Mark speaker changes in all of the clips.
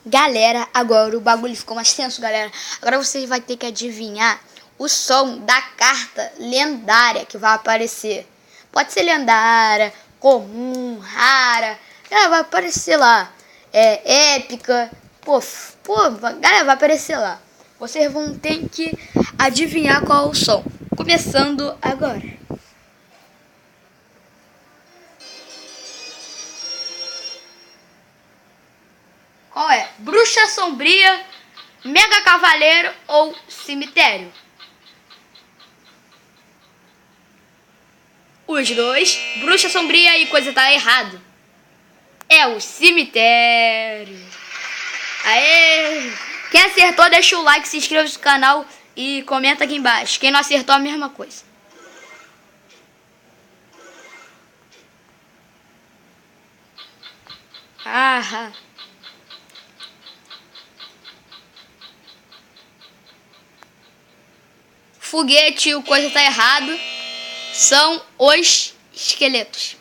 Speaker 1: Galera, agora o bagulho ficou mais tenso, galera. Agora vocês vão ter que adivinhar o som da carta lendária que vai aparecer. Pode ser lendária, comum, rara. Galera, vai aparecer lá. É épica. Galera, vai aparecer lá. Vocês vão ter que adivinhar qual é o som. Começando agora. Qual é? Bruxa Sombria, Mega Cavaleiro ou Cemitério? Os dois. Bruxa Sombria e coisa tá errado. É o Cemitério. Aê! Quem acertou, deixa o like, se inscreva no canal e comenta aqui embaixo. Quem não acertou, a mesma coisa. Ah. Foguete e o coisa tá errado. São os esqueletos.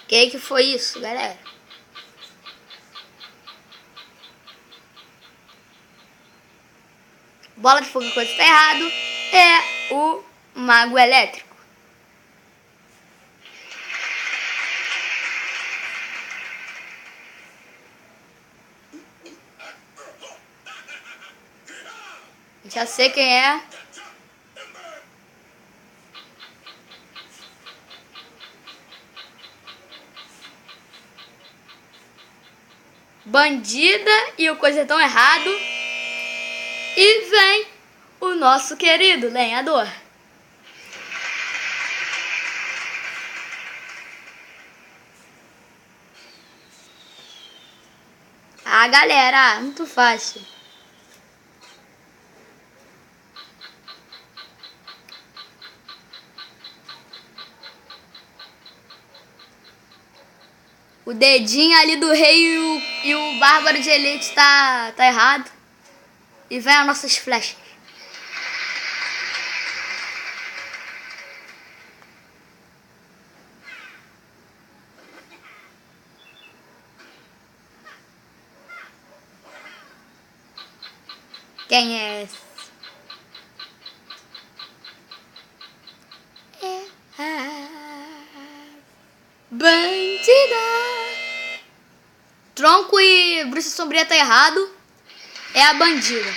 Speaker 1: Que foi isso, galera? Bola de fogo e coisa tá errado. É o Mago Elétrico. Já sei quem é. Bandida e o coisa tão errado. E vem o nosso querido lenhador. Ah, galera, muito fácil. O dedinho ali do rei e o bárbaro de elite tá errado. E vem as nossas flechas. Quem é esse? É a bandida. Tronco e Bruxa Sombria tá errado. É a bandida.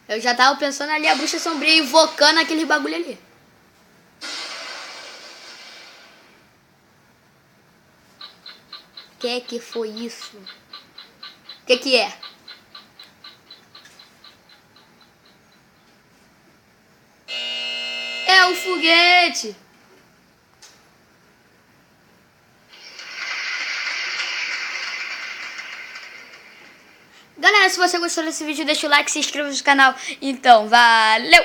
Speaker 1: Eu já tava pensando ali a Bruxa Sombria invocando aquele bagulho ali. Que foi isso? Que é? É o foguete. Galera, se você gostou desse vídeo, deixa o like, se inscreva no canal. Então, valeu!